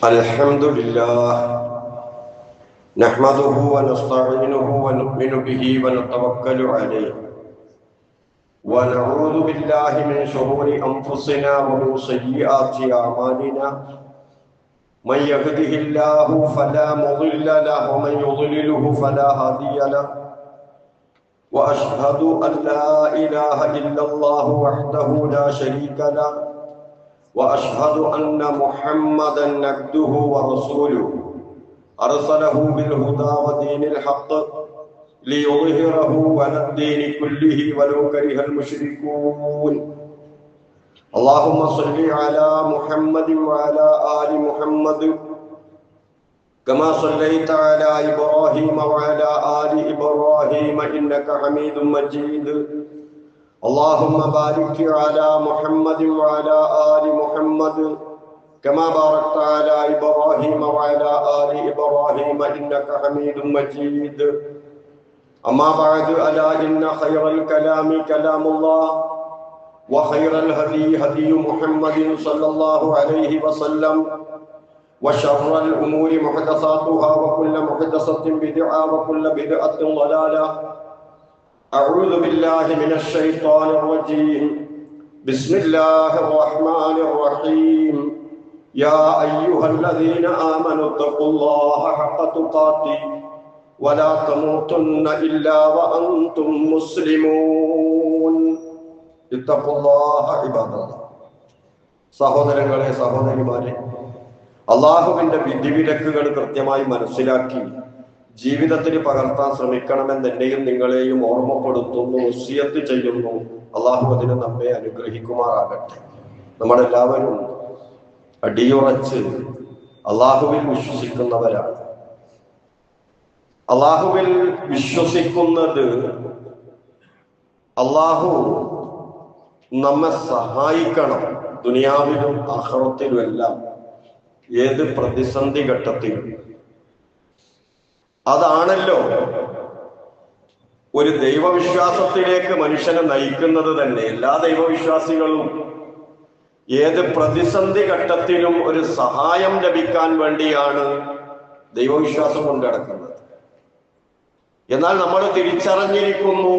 الحمد لله نحمده ونستعينه ونؤمن به ونتوكل عليه ونعوذ بالله من شرور أنفسنا ومن سيئات أعمالنا من يهده الله فلا مضل له ومن يضلله فلا هادي له وأشهد أن لا إله إلا الله وحده لا شريك له وأشهد أن محمدًا عبده ورسوله أرسله بالهدى ودين الحق ليظهره على الدين كله ولو كره المشركون. اللهم صل على محمد وعلى آل محمد كما صليت على إبراهيم وعلى آل إبراهيم إنك حميد مجيد. اللهم بارك على محمد وعلى آل محمد كما باركت على إبراهيم وعلى آل إبراهيم إنك حميد مجيد. أما بعد ألا إن خير الكلام كلام الله وخير الهدي هدي محمد صلى الله عليه وسلم وشر الأمور محدثاتها وكل محدثة بدعة وكل بدعة ضلالة. أعوذ بالله من الشيطان الرجيم. بسم الله الرحمن الرحيم. يا أيها الذين آمنوا اتقوا الله حق تقاته ولا تموتن إلا وأنتم مسلمون. اتقوا الله عباد الله. സഹോദരങ്ങളെ സഹോദരിമാരെ, അള്ളാഹുവിന്റെ വിധിവിലക്കുകൾ കൃത്യമായി മനസ്സിലാക്കി ജീവിതത്തിന് പകർത്താൻ ശ്രമിക്കണമെന്ന് എന്നെയും നിങ്ങളെയും ഓർമ്മപ്പെടുത്തുന്നു, വസിയത്ത് ചെയ്യുന്നു. അള്ളാഹു അതിന് നമ്മെ അനുഗ്രഹിക്കുമാറാകട്ടെ. നമ്മളെല്ലാവരും അടിയുറച്ച് അള്ളാഹുവിൽ വിശ്വസിക്കുന്നവരാണ്. അള്ളാഹുവിൽ വിശ്വസിക്കുന്നത് അള്ളാഹു നമ്മെ സഹായിക്കണം, ദുനിയാവിലും ആഖിറത്തിലും എല്ലാം, ഏത് പ്രതിസന്ധി ഘട്ടത്തിലും. അതാണല്ലോ ഒരു ദൈവവിശ്വാസത്തിലേക്ക് മനുഷ്യനെ നയിക്കുന്നത് തന്നെ. എല്ലാ ദൈവവിശ്വാസികളും ഏത് പ്രതിസന്ധി ഘട്ടത്തിലും ഒരു സഹായം ലഭിക്കാൻ വേണ്ടിയാണ് ദൈവവിശ്വാസം കൊണ്ട് നടക്കുന്നത്. എന്നാൽ നമ്മൾ തിരിച്ചറിഞ്ഞിരിക്കുന്നു,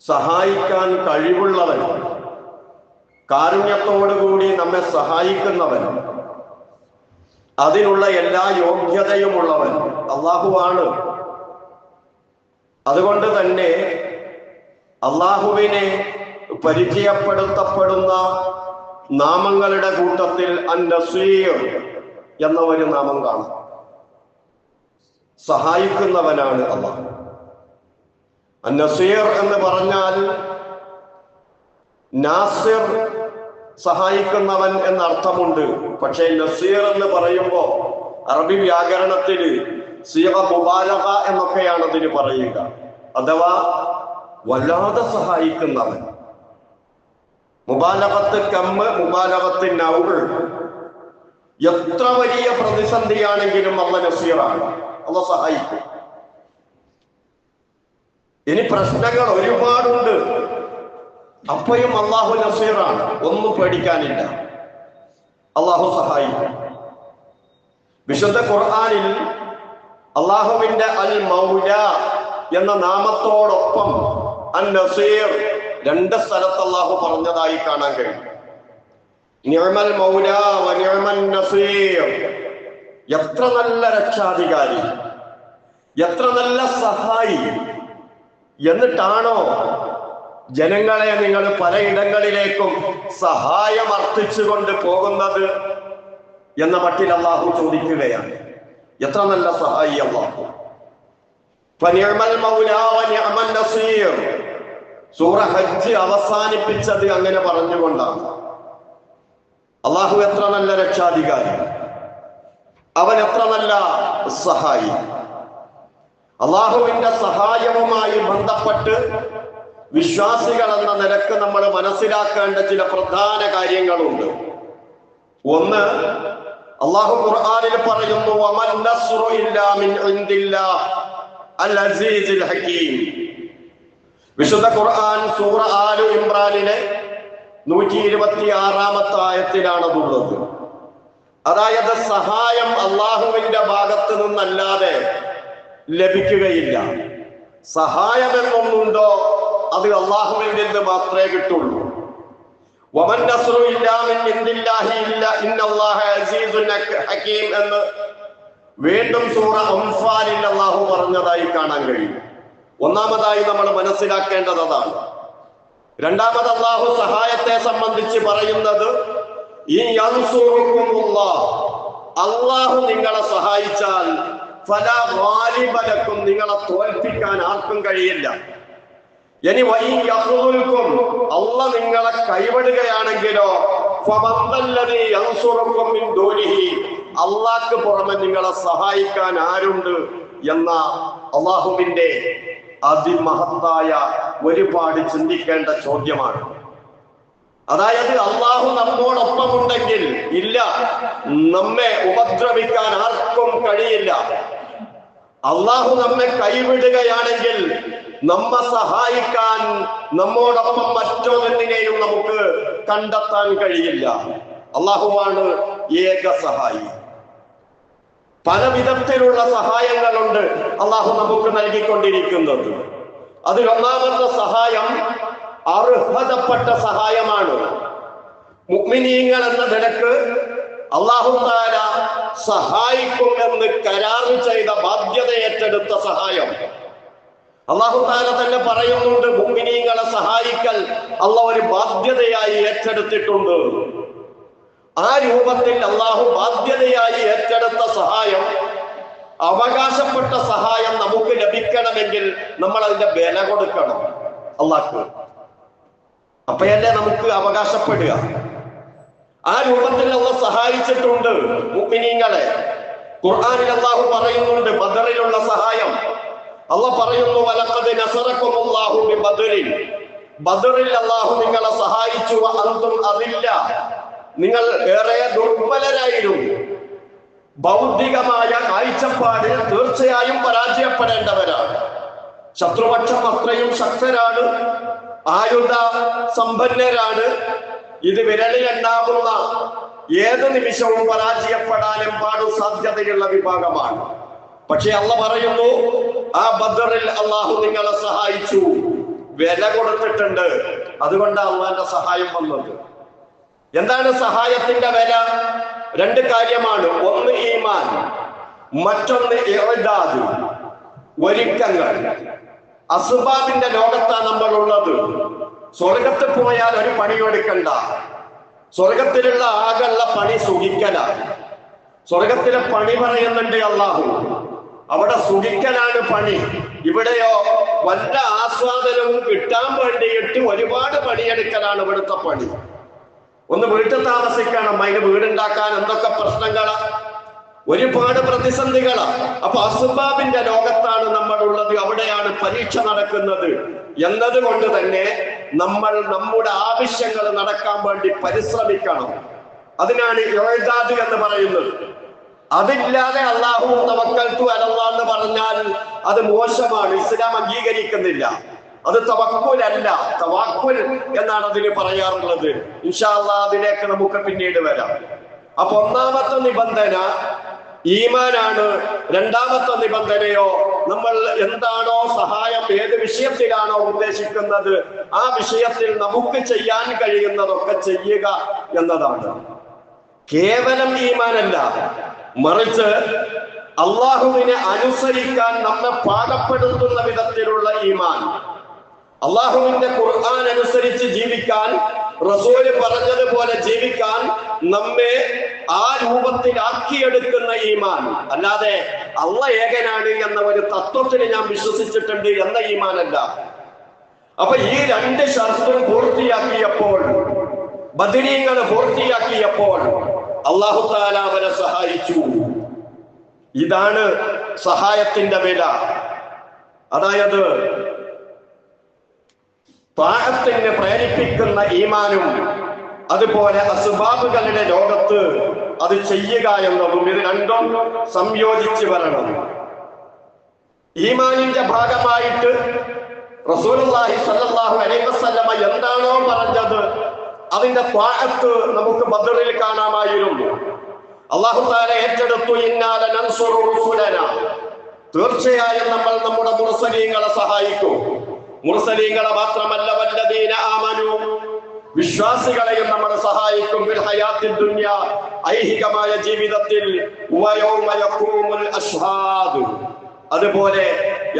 സഹായിക്കാൻ കഴിവുള്ളവൻ, കാരുണ്യത്തോടുകൂടി നമ്മെ സഹായിക്കുന്നവൻ, അതിനുള്ള എല്ലാ യോഗ്യതയുമുള്ളവൻ അള്ളാഹുവാണ്. അതുകൊണ്ട് തന്നെ അള്ളാഹുവിനെ പരിചയപ്പെടുത്തപ്പെടുന്ന നാമങ്ങളുടെ കൂട്ടത്തിൽ അൻ-നസീർ എന്ന ഒരു നാമം കാണാം. സഹായിക്കുന്നവനാണ് അള്ളാഹു. അൻ-നസീർ എന്ന് പറഞ്ഞാൽ നാസിർ, സഹായിക്കുന്നവൻ എന്നർത്ഥമുണ്ട്. പക്ഷേ നസീർ എന്ന് പറയുമ്പോ അറബി വ്യാകരണത്തില് സിഗ മുബാലഗ എന്നൊക്കെയാണ് അതിന് പറയുക. അഥവാ വല്ലാതെ സഹായിക്കുന്നവൻ. മുബാലഗത്ത് കമ്മ്, മുബാലഗത്ത് നൗൾ. എത്ര വലിയ പ്രതിസന്ധിയാണെങ്കിലും അള്ളാഹ് നസീറാണ്, അള്ളാഹ് സഹായിക്കും. ഇനി പ്രശ്നങ്ങൾ ഒരുപാടുണ്ട്, അപ്പോഴും അള്ളാഹു നസീറാണ്, ഒന്നും പേടിക്കാനില്ല, അള്ളാഹു സഹായിക്കും. വിശുദ്ധ ഖുർആനിൽ അള്ളാഹുവിന്റെ അൽ മൗല എന്ന നാമത്തോടൊപ്പം അൻ നസീർ രണ്ട് സ്ഥലത്ത് അള്ളാഹു പറഞ്ഞതായി കാണാൻ കഴിയും. നിഅമൽ മൗല വ നിഅമൻ നസീർ. എത്ര നല്ല രക്ഷാധികാരി, എത്ര നല്ല സഹായി. എന്നിട്ടാണോ ജനങ്ങളെ നിങ്ങൾ പലയിടങ്ങളിലേക്കും സഹായം അർത്ഥിച്ചുകൊണ്ട് പോകുന്നത് എന്ന മട്ടിൽ അള്ളാഹു ചോദിക്കുകയാണ്. എത്ര നല്ല സഹായി അള്ളാഹു. ഫനിഅമൽ മൗലാ വനിഅമൻ നസീർ. സൂറ ഹജ്ജ് അവസാനിപ്പിച്ചത് അങ്ങനെ പറഞ്ഞുകൊണ്ടാണ്. അള്ളാഹു എത്ര നല്ല രക്ഷാധികാരി, അവൻ എത്ര നല്ല സഹായി. അള്ളാഹുവിന്റെ സഹായവുമായി ബന്ധപ്പെട്ട് വിശ്വാസികൾ എന്ന നിലക്ക് നമ്മൾ മനസ്സിലാക്കേണ്ട ചില പ്രധാന കാര്യങ്ങളുണ്ട്. ഒന്ന്, അള്ളാഹു ഖുർആനിൽ പറയുന്നു, വമൻ നസ്റു ഇല്ലാ മിൻ ഇൻദില്ലാഹ് അൽ അസീസിൽ ഹകീം. വിശുദ്ധ ഖുർആൻ സൂറ ആലു ഇംറാനിലെ 126-ാമത്തെ ആയത്തിലാണതുള്ളത്. അതായത് സഹായം അള്ളാഹുവിന്റെ ഭാഗത്ത് നിന്നല്ലാതെ ലഭിക്കുകയില്ല. സഹായമെന്നൊന്നുണ്ടോ അത് അള്ളാഹുവിൽ നിന്ന് മാത്രമേ കിട്ടുള്ളൂ. വമൻ നസ്റു ഇല്ലാ മിൻ ഇൻദില്ലാഹി ഇന്നല്ലാഹ അസീസുൻ ഹകീം എന്ന് വീണ്ടും സൂറ അംഫാലിൽ അള്ളാഹു പറഞ്ഞതായി കാണാൻ കഴിയും. ഒന്നാമതായി നമ്മൾ മനസ്സിലാക്കേണ്ടത് അതാണ്. രണ്ടാമത് അള്ളാഹു സഹായത്തെ സംബന്ധിച്ച് പറയുന്നത് അള്ളാഹു നിങ്ങളെ സഹായിച്ചാൽ ഫലാ ഗാലിബ ലക്കും, നിങ്ങളെ തോൽപ്പിക്കാൻ ആർക്കും കഴിയില്ല. ഇനി വഇയഖുൽകും, അള്ളാഹ് നിങ്ങളെ കൈവിടുകയാണെങ്കിലോ ഫമന്തല്ലദീ യൻസുറുകും മിൻ ദൂനിഹി, അള്ളാഹ്ക്ക് പുറമെ നിങ്ങളെ സഹായിക്കാൻ ആരുണ്ട് എന്ന അള്ളാഹുവിന്റെ അതിമഹത്തായ ഒരുപാട് ചിന്തിക്കേണ്ട ചോദ്യമാണ്. അതായത് അള്ളാഹു നമ്മോടൊപ്പമുണ്ടെങ്കിൽ ഇല്ല, നമ്മെ ഉപദ്രവിക്കാൻ ആർക്കും കഴിയില്ല. അള്ളാഹു നമ്മെ കൈവിടുകയാണെങ്കിൽ നമ്മെ സഹായിക്കാൻ നമ്മോടൊപ്പം മറ്റൊന്നിനെയും നമുക്ക് കണ്ടെത്താൻ കഴിയില്ല. അള്ളാഹുവാണ് ഏക സഹായി. പല വിധത്തിലുള്ള സഹായങ്ങളുണ്ട് അള്ളാഹു നമുക്ക് നൽകിക്കൊണ്ടിരിക്കുന്നത്. അതിൽ ഒന്നാമത്തെ സഹായം അർഹതപ്പെട്ട സഹായമാണ്. മുഅ്മിനീങ്ങൾ എന്ന നിലക്ക് അല്ലാഹു തആല സഹായിക്കുമെന്ന് കരാർ ചെയ്ത ബാധ്യത ഏറ്റെടുത്ത സഹായം. അല്ലാഹു തആല തന്നെ പറയുന്നുണ്ട്, മുഅ്മിനീങ്ങളെ സഹായിക്കൽ അല്ലാഹു ഒരു ബാധ്യതയായി ഏറ്റെടുത്തിട്ടുണ്ട്. ആ രൂപത്തിൽ അല്ലാഹു ബാധ്യതയായി ഏറ്റെടുത്ത സഹായം, അവകാശപ്പെട്ട സഹായം നമുക്ക് ലഭിക്കണമെങ്കിൽ നമ്മൾ അതിന്റെ വില കൊടുക്കണം അല്ലാഹു. അപ്പോഴല്ലേ നമുക്ക് അവകാശപ്പെടുക. ആ രൂപത്തിൽ അല്ലാഹു സഹായിച്ചിട്ടുണ്ട് മുഅ്മിനീങ്ങളെ. ഖുർആനിൽ അല്ലാഹു പറയുന്നുണ്ട് ബദറിലുള്ള സഹായം. അല്ലാഹു പറയുന്നു വലഖദ് നസറകുമുല്ലാഹു ബിബദറിൻ, ബദറിൽ അല്ലാഹു നിങ്ങളെ സഹായിച്ചു. അൻതും അതില്ല, നിങ്ങൾ ഏറെ ദുർബലരായിരുന്നു. ഭൗതികമായ കാഴ്ചപ്പാടിൽ തീർച്ചയായും പരാജയപ്പെടേണ്ടവരാണ്. ശത്രുപക്ഷം അത്രയും ശക്തരാണ്, ആയുധ സമ്പന്നരാണ്. ഇത് വിരലിലെണ്ണാവുന്ന ഏത് നിമിഷവും പരാജയപ്പെടാനും പാടും സാധ്യതയുള്ള വിഭാഗമാണ്. പക്ഷെ അല്ലാഹു പറയുന്നു, ആ ബദറിൽ അല്ലാഹു നിങ്ങളെ സഹായിച്ചു, വില കൊടുത്തിട്ടുണ്ട്. അതുകൊണ്ടാണ് അല്ലാഹുവിന്റെ സഹായം വന്നത്. എന്താണ് സഹായത്തിന്റെ വില? രണ്ട് കാര്യമാണ്. ഒന്ന് ഈമാൻ, മറ്റൊന്ന് ഇഅദാദ്, ഒരുക്കങ്ങൾ. അസ്ബാബിന്റെ ലോകത്താണ് നമ്മൾ ഉള്ളത്. സ്വർഗത്തിൽ പോയാൽ ഒരു പണിയെടുക്കണ്ട. സ്വർഗത്തിലുള്ള ആകെയുള്ള പണി സുഖിക്കലാണ്. സ്വർഗത്തിലെ പണി പറയുന്നുണ്ട് അല്ലാഹു, അവിടെ സുഖിക്കലാണ് പണി. ഇവിടെയോ വല്ല ആസ്വാദനവും കിട്ടാൻ വേണ്ടിയിട്ട് ഒരുപാട് പണിയെടുക്കലാണ് ഇവിടുത്തെ പണി. ഒന്ന് വീട്ടിൽ താമസിക്കണം, അതിന് വീടുണ്ടാക്കാൻ എന്തൊക്കെ പ്രശ്നങ്ങളാ, ഒരുപാട് പ്രതിസന്ധികളാ. അപ്പൊ അസ്ബാബിന്റെ ലോകത്താണ് നമ്മൾ ഉള്ളത്, അവിടെയാണ് പരീക്ഷ നടക്കുന്നത്. എന്നതുകൊണ്ട് തന്നെ നമ്മൾ നമ്മുടെ ആവശ്യങ്ങൾ നടക്കാൻ വേണ്ടി പരിശ്രമിക്കണം. അതിനാണ് ഇഅദാദ് എന്ന് പറയുന്നത്. അതില്ലാതെ അല്ലാഹു തവക്കൽതു അലല്ലാഹ് എന്ന് പറഞ്ഞാൽ അത് മോശമാണ്, ഇസ്ലാം അംഗീകരിക്കുന്നില്ല. അത് തവക്കുലല്ല, തവക്കുൽ എന്നാണ് അതിന് പറയാറുള്ളത്. ഇൻഷാ അല്ലാഹ് അതിലേക്ക് നമുക്ക് പിന്നീട് വരാം. അപ്പൊ ഒന്നാമത്തെ നിബന്ധന ഈമാനാണ്. രണ്ടാമത്തെ നിബന്ധനയോ നമ്മൾ എന്താണോ സഹായം, ഏത് വിഷയത്തിലാണോ ഉദ്ദേശിക്കുന്നത് ആ വിഷയത്തിൽ നമുക്ക് ചെയ്യാൻ കഴിയുന്നതൊക്കെ ചെയ്യുക എന്നതാണ്. കേവലം ഈമാനല്ല, മറിച്ച് അള്ളാഹുവിനെ അനുസരിക്കാൻ നമ്മെ പാകപ്പെടുത്തുന്ന വിധത്തിലുള്ള ഈമാൻ. അള്ളാഹുവിന്റെ ഖുർആൻ അനുസരിച്ച് ജീവിക്കാൻ, റസൂല് പറഞ്ഞതുപോലെ ജീവിക്കാൻ നമ്മെ ആ രൂപത്തിലാക്കിയെടുക്കുന്ന ഈമാൻ. അല്ലാതെ അള്ളാഹ് ഏകനാണ് എന്ന ഒരു തത്വത്തിൽ ഞാൻ വിശ്വസിച്ചിട്ടുണ്ട് എന്ന ഈമാനല്ല. അപ്പൊ ഈ രണ്ട് ഷർത്തും പൂർത്തിയാക്കിയപ്പോൾ, ബദരീങ്ങൾ പൂർത്തിയാക്കിയപ്പോൾ അല്ലാഹു തആല അവരെ സഹായിച്ചു. ഇതാണ് സഹായത്തിന്റെ വില. അതായത് താഅത്തിനെ പ്രേരിപ്പിക്കുന്ന ഈമാനും അതുപോലെ അസ്ബാബുകളുടെ ലോകത്ത് അത് ചെയ്യുക എന്നതും, ഇത് രണ്ടും സംയോജിച്ച് വരണം. ഈമാനിന്റെ ഭാഗമായിട്ട് റസൂലുള്ളാഹി സ്വല്ലല്ലാഹു അലൈഹി വസല്ലമ എന്താണോ പറഞ്ഞത് അതിന്റെ താഅത്ത് നമുക്ക് ബദറിൽ കാണാമായിരുന്നു. അല്ലാഹു തആല ഏറ്റെടുത്തു, ഇന്നാ ലനൻസുറു റുസുലനാ, തീർച്ചയായും നമ്മൾ നമ്മുടെ മുർസലീങ്ങളെ സഹായിക്കും. മുർസലീങ്ങളെ മാത്രമല്ല, വല്ലദീന ആമനു, വിശ്വാസികളെയും നമ്മൾ സഹായിക്കും. ഫിൽ ഹയാത്തി ദുനിയ, ഐഹികമായ ജീവിതത്തിൽ, വയൗമ യഖൂമുൽ അശ്ഹാദ്, അതുപോലെ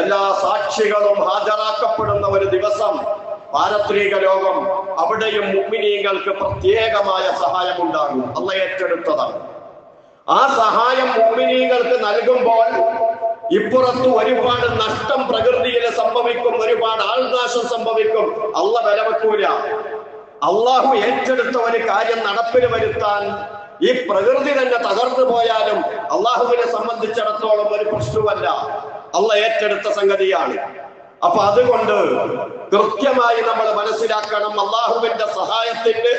എല്ലാ സാക്ഷികളും ഹാജരാക്കപ്പെടുന്ന ഒരു ദിവസം, പാരത്രിക ലോകം, അവിടെയും മുഅ്മിനീങ്ങൾക്ക് പ്രത്യേകമായ സഹായം ഉണ്ടാകും. അല്ലാഹു ഏറ്റെടുത്തതാണ്. ആ സഹായം മുഅ്മിനീങ്ങൾക്ക് നൽകുമ്പോൾ ഇപ്പുറത്ത് ഒരുപാട് നഷ്ടം പ്രകൃതിയിൽ സംഭവിക്കും, ഒരുപാട് ആൾനാശം സംഭവിക്കും. അല്ലാഹു വില വെക്കൂല. അള്ളാഹു ഏറ്റെടുത്ത ഒരു കാര്യം നടപ്പിൽ വരുത്താൻ ഈ പ്രകൃതി തന്നെ തകർന്നു പോയാലും അള്ളാഹുവിനെ സംബന്ധിച്ചിടത്തോളം ഒരു പ്രശ്നമല്ല. അള്ളാഹു ഏറ്റെടുത്ത സംഗതിയാണ്. അപ്പൊ അതുകൊണ്ട് കൃത്യമായി നമ്മൾ മനസ്സിലാക്കണം, അള്ളാഹുവിന്റെ സഹായത്തിന്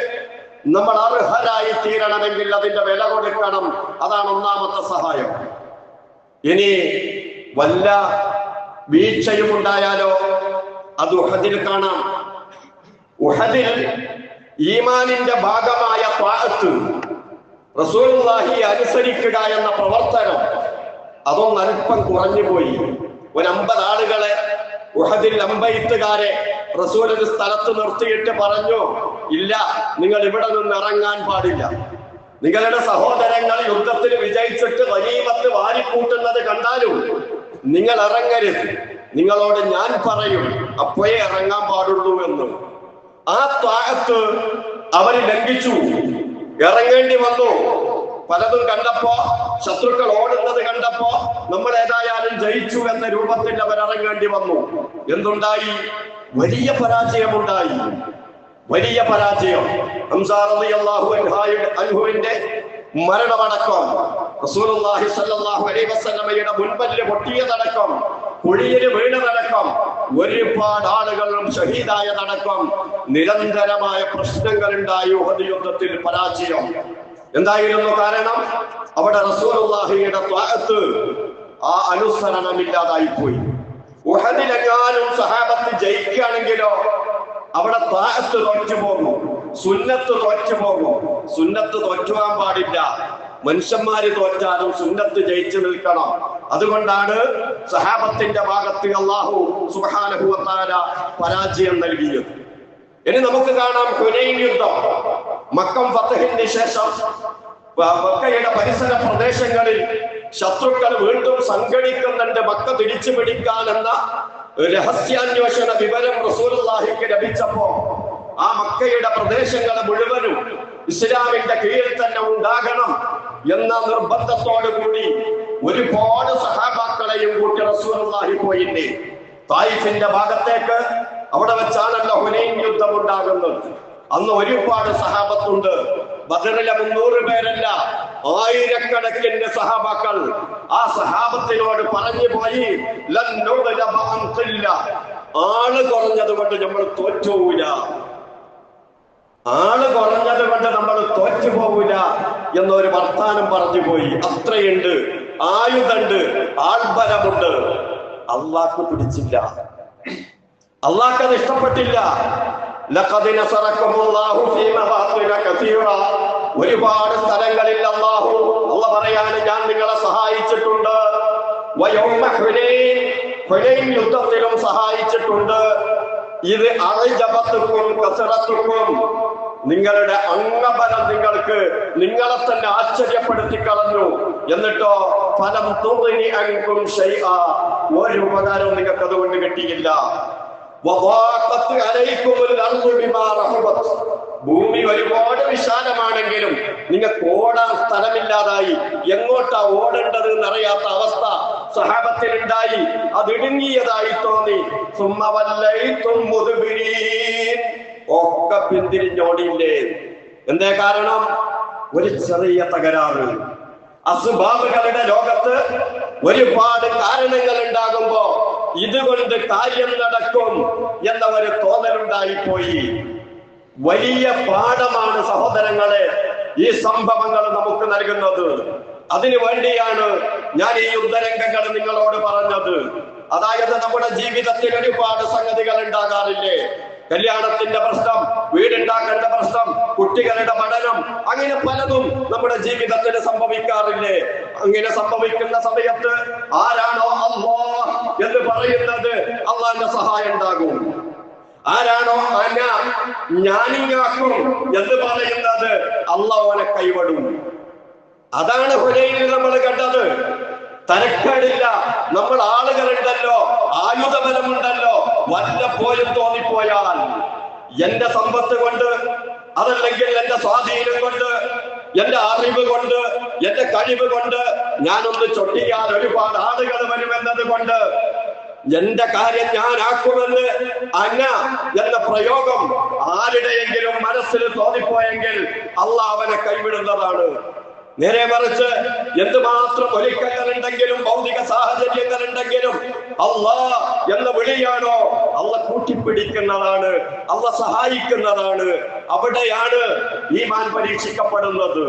നമ്മൾ അർഹരായി തീരണമെങ്കിൽ അതിന്റെ വില കൊടുക്കണം. അതാണ് ഒന്നാമത്തെ സഹായം. ഇനി വല്ല വീഴ്ചയും ഉണ്ടായാലോ, അത് ഉഹദിൽ കാണാം. ഉഹദിൽ ഈമാനിന്റെ ഭാഗമായ ത്വാഅത്ത്, റസൂലുള്ളാഹി അനുസരിക്കുക എന്ന പ്രവർത്തനം, അതൊന്നൽപ്പം കുറഞ്ഞുപോയി. ഒരു 50 ആളുകളെ ഉഹദിൽ അമ്പെയ്ത്തുകാരെ റസൂൽ ഒരു സ്ഥലത്ത് നിർത്തിയിട്ട് പറഞ്ഞു, ഇല്ല, നിങ്ങൾ ഇവിടെ നിന്ന് ഇറങ്ങാൻ പാടില്ല. നിങ്ങളുടെ സഹോദരങ്ങൾ യുദ്ധത്തിൽ വിജയിച്ചിട്ട് ഗനീമത്ത് വാരിക്കൂട്ടുന്നത് കണ്ടാലും നിങ്ങൾ ഇറങ്ങരുത്. നിങ്ങളോട് ഞാൻ പറയും, അപ്പോഴേ ഇറങ്ങാൻ പാടുള്ളൂ എന്ന്. ആ ത്വാഅത്ത് അവര് ലംഘിച്ചു, ഇറങ്ങേണ്ടി വന്നു. പലതും കണ്ടപ്പോ, ശത്രുക്കൾ ഓടുന്നത് കണ്ടപ്പോ, നമ്മൾ ഏതായാലും ജയിച്ചു എന്ന രൂപത്തിൽ അവർ ഇറങ്ങേണ്ടി വന്നു. എന്തുണ്ടായി? വലിയ പരാജയമുണ്ടായി, വലിയ പരാജയം. ഹംസാ റളിയല്ലാഹു അൻഹുവിന്റെ മരണമടക്കം, റസൂലുള്ളാഹി സ്വല്ലല്ലാഹു അലൈഹി വസല്ലമയുടെ മുൻപല്ല് പൊട്ടിയതടക്കം, കുഴിയിൽ വീണതടക്കം, ഒരുപാട് ആളുകളും ഷഹീദായതടക്കം നിരന്തരമായ പ്രശ്നങ്ങൾ ഉണ്ടായി. ഉഹദ് യുദ്ധത്തിൽ പരാജയം എന്തായിരുന്നു കാരണം? അവിടെ റസൂലുള്ളാഹിയുടെ ത്വാഅത്ത്, ആ അനുസരണമില്ലാതായി പോയി. ഉഹദിലെങ്ങാനും സഹാബത്ത് ജയിക്കുകയാണെങ്കിലോ അവിടെ ത്വാഅത്ത് തോറ്റുപോകും, സുന്നത്ത് തോറ്റുപോകും. സുന്നത്ത് തോറ്റുവാൻ പാടില്ല. മനുഷ്യന്മാര് തോറ്റാലും സുന്നത്ത് ജയിച്ചു നിൽക്കണം. അതുകൊണ്ടാണ് സഹാബത്തിന്റെ ഭാഗത്ത് അല്ലാഹു സുബ്ഹാനഹു വ തആല പരാജയം നൽകിയത്. ഇനി നമുക്ക് കാണാം ഹുനൈൻ യുദ്ധം. മക്കം ഫതഹിന് ശേഷം മക്കയുടെ പരിസര പ്രദേശങ്ങളിൽ ശത്രുക്കൾ വീണ്ടും സംഘടിക്കുന്നുണ്ട്, മക്ക തിരിച്ചു പിടിക്കാൻ എന്ന രഹസ്യാന്വേഷണ വിവരം റസൂലുള്ളാഹിക്ക് ലഭിച്ചപ്പോ ആ മക്കയുടെ പ്രദേശങ്ങൾ മുഴുവനും ഇസ്ലാമിന്റെ കീഴിൽ തന്നെ ഉണ്ടാകണം എന്ന നിർബന്ധത്തോടു കൂടി ഒരുപാട് സഹാബാക്കളെയും കൂട്ടി റസൂലുള്ളാഹി പോയില്ലേ തായിഫിന്റെ ഭാഗത്തേക്ക്. അവിടെ വെച്ചാണല്ലോ ഹുനൈൻ യുദ്ധം ഉണ്ടാകുന്നത്. അന്ന് ഒരുപാട് സഹാബത്തുണ്ട്. ബദറിലെ 300 പേരല്ല, ആയിരക്കണക്കിന് സഹാബാക്കൾ ആ സഹാബത്തിനോട് പറഞ്ഞു പോയി, ആള് കുറഞ്ഞത് കൊണ്ട് നമ്മൾ തോറ്റുപോവില്ല, ആള് കുറഞ്ഞത് കൊണ്ട് നമ്മൾ തോറ്റുപോവില്ല എന്നൊരു വർത്താനം പറഞ്ഞു പോയി. അത്രയുണ്ട്, ആയുധണ്ട്, ആൾബലമുണ്ട്. അള്ളാഹ്ക്ക് പിടിച്ചില്ല, അള്ളാഹ്ക്ക് അത് ഇഷ്ടപ്പെട്ടില്ല. ലഖദ് നസറകുമുല്ലാഹു ഫീ മവാത്തിന കസീറ, ഒരുപാട് സ്ഥലങ്ങളിൽ അല്ലാഹു പറയാണ്, ഞാൻ നിങ്ങളെ സഹായിച്ചിട്ടുണ്ട്. വയൗമ ഹുനൈൻ, ഹുനൈൻ യുദ്ധത്തിലും സഹായിച്ചിട്ടുണ്ട്. ഇത് അഅജബതുകും കസറതുകും, നിങ്ങളുടെ അംഗബലം നിങ്ങൾക്ക് നിങ്ങളെ തന്നെ ആശ്ചര്യപ്പെടുത്തി കളഞ്ഞു. എന്നിട്ടോ ഫലം തുഗ്നി അൻകും ശൈആ, ഒരു ഉപകാരവും നിങ്ങൾക്ക് അതുകൊണ്ട് കിട്ടിയില്ല. ഭൂമി ഒരുപാട് വിശാലമാണെങ്കിലും നിങ്ങൾക്ക് ഓടാൻ സ്ഥലമില്ലാതായി, എങ്ങോട്ടാ ഓടേണ്ടത് എന്നറിയാത്ത അവസ്ഥ സഹാബത്തിനുണ്ടായി. അത് ഇടുങ്ങിയതായി തോന്നി. ഒക്കെ പിന്തിരിഞ്ഞോടിയില്ലേ? എന്തേ കാരണം? ഒരു ചെറിയ തകരാറ്. അസ്ബാബുകളുടെ ലോകത്ത് ഒരുപാട് കാരണങ്ങൾ ഉണ്ടാകുമ്പോ ഇതുകൊണ്ട് കാര്യം നടക്കും എന്ന ഒരു തോന്നലുണ്ടായിപ്പോയി. വലിയ പാഠമാണ് സഹോദരങ്ങളെ ഈ സംഭവങ്ങൾ നമുക്ക് നൽകുന്നത്. അതിനു വേണ്ടിയാണ് ഞാൻ ഈ യുദ്ധരംഗങ്ങൾ നിങ്ങളോട് പറഞ്ഞത്. അതായത് നമ്മുടെ ജീവിതത്തിൽ ഒരുപാട് സംഗതികൾ ഉണ്ടാകാറില്ലേ? കല്യാണത്തിന്റെ പ്രശ്നം, വീടുണ്ടാക്കേണ്ട പ്രശ്നം, കുട്ടികളുടെ പഠനം, അങ്ങനെ പലതും നമ്മുടെ ജീവിതത്തിൽ സംഭവിക്കാറില്ലേ? അങ്ങനെ സംഭവിക്കുന്ന സമയത്ത് ആരാണോ അല്ലാഹ് എന്ന് പറയുന്നത് അള്ളാന്റെ സഹായം ഉണ്ടാകും. ആരാണോ ഞാനിങ്ങാക്കും എന്ന് പറയുന്നത് അള്ളാഹുവിനെ കൈവിടും. അതാണ് ഹുനൈനിൽ നമ്മൾ കണ്ടത്. തരക്കേടില്ല, നമ്മൾ ആളുകളുണ്ടല്ലോ, ആയുധബലമുണ്ടല്ലോ, വല്ലപ്പോഴും തോന്നിപ്പോയാൽ എന്റെ സമ്പത്ത് കൊണ്ട്, അതല്ലെങ്കിൽ എന്റെ സ്വാധീനം കൊണ്ട്, എന്റെ അറിവ് കൊണ്ട്, എന്റെ കഴിവ് കൊണ്ട് ഞാനൊന്ന് ചൊട്ടിയാൽ ഒരുപാട് ആളുകൾ വരുമെന്നത് കൊണ്ട് എന്റെ കാര്യം ഞാനാക്കുമെന്ന് എന്ന പ്രയോഗം ആരുടെയെങ്കിലും മനസ്സിൽ തോന്നിപ്പോയെങ്കിൽ അള്ളാഹ് അവനെ കൈവിടുന്നതാണ്. നേരെ മറിച്ച് എന്തുമാത്രം ഒരുക്കങ്ങളുണ്ടെങ്കിലും ഭൗതിക സാഹചര്യങ്ങളുണ്ടെങ്കിലും അള്ളാഹ് എന്ന വിളിയാണോ അള്ളാഹ് കൂട്ടിപ്പിടിക്കുന്നതാണ്, അള്ളാഹ് സഹായിക്കുന്നതാണ്. അവിടെയാണ് ഈമാൻ പരീക്ഷിക്കപ്പെടുന്നത്.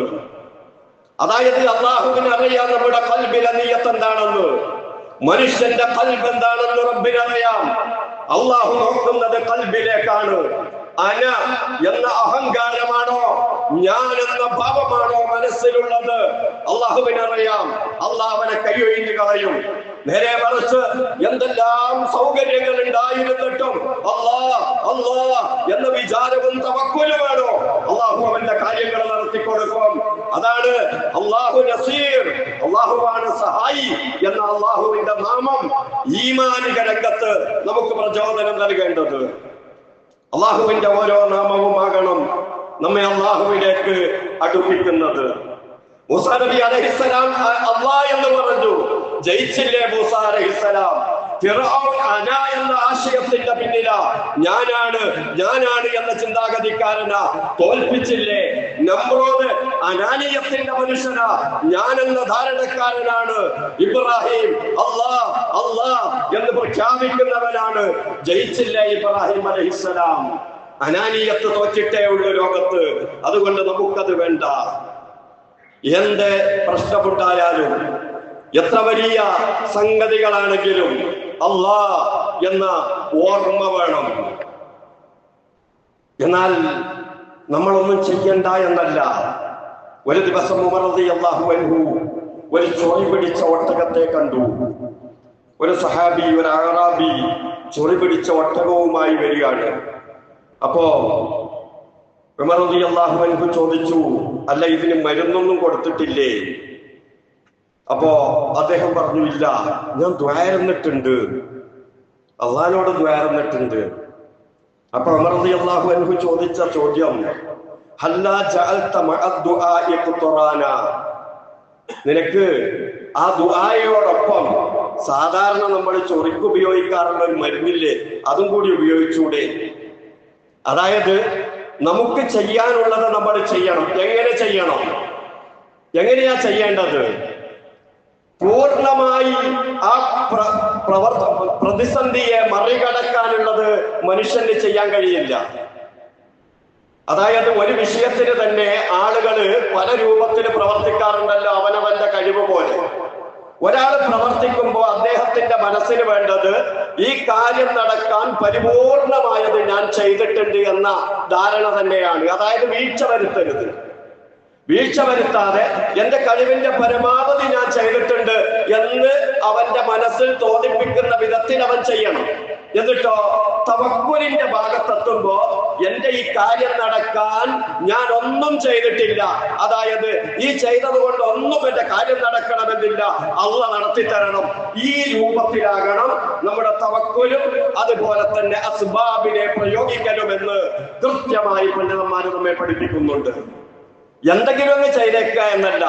അതായത് അള്ളാഹുവിന് അറിയാം നമ്മുടെ ഖൽബിലെ നിയ്യത്ത് എന്താണെന്ന്, മനുഷ്യന്റെ ഖൽബ് എന്താണെന്ന് റബ്ബിനറിയാം. അള്ളാഹു നോക്കുന്നത് ഖൽബിലേക്കാണ്. അന എന്ന അഹങ്കാരമാണോ, ഞാൻ എന്ന ഭാവമാണോ മനസ്സിലുള്ളത് അള്ളാഹുവിനറിയാം. അള്ളാഹ് അവനെ കൈയൊഴിഞ്ഞു കളയും. നേരെ മറിച്ച് എന്തെല്ലാം സൗകര്യങ്ങൾ ഉണ്ടായിരുന്നിട്ടും അള്ളാഹ് എന്ന വിചാരവും തവക്കുലും വേണോ, അള്ളാഹു അവന്റെ കാര്യങ്ങൾ നടത്തിക്കൊടുക്കും. അതാണ് അള്ളാഹു നസീർ, അള്ളാഹുവാണ് സഹായി എന്ന അള്ളാഹുവിന്റെ നാമം ഈമാനിക രംഗത്ത് നമുക്ക് പ്രചോദനം നൽകേണ്ടത്. അള്ളാഹുവിന്റെ ഓരോ നാമവുമാകണം നമ്മെ അള്ളാഹുവിലേക്ക് അടുപ്പിക്കുന്നത്. മൂസാ നബി അലൈഹിസ്സലാം അല്ലാഹ് എന്ന് പറഞ്ഞു, ജയിച്ചില്ലേ മൂസാ അലൈഹിസ്സലാം? ഫിർഔൻ അന എന്ന ആശയത്തിന്റെ പിന്നിലാ, ഞാനാണ് എന്ന ചിന്താഗതിക്കാരനാ, തോൽപ്പിച്ചില്ലേ? നമ്രൂദ് അനാനിയത്തിന്റെ മനുഷ്യനാ, ഞാനെന്ന ധാരണക്കാരനാണ്. ഇബ്രാഹിം അല്ലാഹ് എന്ന് പ്രഖ്യാപിക്കുന്നവനാണ്. ജയിച്ചില്ലേ ഇബ്രാഹിം അലൈഹിസ്സലാം? അനാനിയത്ത് തോറ്റിട്ടേ ഉള്ളൂ ലോകത്ത്. അതുകൊണ്ട് നമുക്കത് വേണ്ട. എന്ത് പ്രശ്നമുണ്ടായാലും, എത്ര വലിയ സംഗതികളാണെങ്കിലും അല്ലാഹ് എന്ന ഓർമ്മ വേണം. എന്നാൽ നമ്മളൊന്നും ചെയ്യണ്ട എന്നല്ല. ഒരു ദിവസം ഉമർ റളിയല്ലാഹു അൻഹു ഒരു ചൊറി പിടിച്ച ഒട്ടകത്തെ കണ്ടു. ഒരു സഹാബി, ഒരു അറാബി ചൊറി പിടിച്ച ഒട്ടകവുമായി വരികയാണ്. അപ്പോ ഉമർ റളിയല്ലാഹു അൻഹു ചോദിച്ചു, അല്ല ഇതിന് മരുന്നൊന്നും കൊടുത്തിട്ടില്ലേ? അപ്പോ അദ്ദേഹം പറഞ്ഞു, ഇല്ല, ഞാൻ ദ്വാരന്നിട്ടുണ്ട്, അള്ളാഹിനോട് ദ്വാരന്നിട്ടുണ്ട്. അപ്പൊ ഉമർ റളിയല്ലാഹു അൻഹു ചോദിച്ച ചോദ്യം, ഹല്ലാ ജഅൽത മഅ ദുആഇ ഖുറാന, നിനക്ക് ആ ദുആയോടൊപ്പം സാധാരണ നമ്മൾ ചൊറിക്ക് ഉപയോഗിക്കാറുള്ള ഒരു മരുന്നില്ലേ, അതും കൂടി ഉപയോഗിച്ചൂടെ? അതായത് നമുക്ക് ചെയ്യാനുള്ളത് നമ്മൾ ചെയ്യണം. എങ്ങനെ ചെയ്യണം? എങ്ങനെയാ ചെയ്യേണ്ടത്? പൂർണ്ണമായി ആ പ്രതിസന്ധിയെ മറികടക്കാനുള്ളത് മനുഷ്യന് ചെയ്യാൻ കഴിയില്ല. അതായത് ഒരു വിഷയത്തിന് തന്നെ ആളുകൾ പല രൂപത്തിൽ പ്രവർത്തിക്കാറുണ്ടല്ലോ, അവനവന്റെ കഴിവ് പോലെ. ഒരാൾ പ്രവർത്തിക്കുമ്പോൾ അദ്ദേഹത്തിന്റെ മനസ്സിന് വേണ്ടത് ഈ കാര്യം നടക്കാൻ പരിപൂർണമായത് ഞാൻ ചെയ്തിട്ടുണ്ട് എന്ന ധാരണ തന്നെയാണ്. അതായത് വീഴ്ച വരുത്തരുത്. വീഴ്ച വരുത്താതെ എന്റെ കഴിവിന്റെ പരമാവധി ഞാൻ ചെയ്തിട്ടുണ്ട് എന്ന് അവന്റെ മനസ്സിൽ തോന്നിപ്പിക്കുന്ന വിധത്തിൽ അവൻ ചെയ്യണം. എന്നിട്ടോ തവക്കുലിന്റെ ഭാഗത്തെത്തുമ്പോ എന്റെ ഈ കാര്യം നടക്കാൻ ഞാൻ ഒന്നും ചെയ്തിട്ടില്ല, അതായത് ഈ ചെയ്തത് കൊണ്ട് ഒന്നും എന്റെ കാര്യം നടക്കണമെന്നില്ല, അള്ളാഹ് നടത്തിത്തരണം, ഈ രൂപത്തിലാകണം നമ്മുടെ തവക്കുലും അതുപോലെ തന്നെ അസ്ബാബിനെ പ്രയോഗിക്കലുമെന്ന് കൃത്യമായി പണ്ഡിതന്മാര് നമ്മെ പഠിപ്പിക്കുന്നുണ്ട്. എന്തെങ്കിലും അങ്ങ് ചെയ്തേക്കുക എന്നല്ല,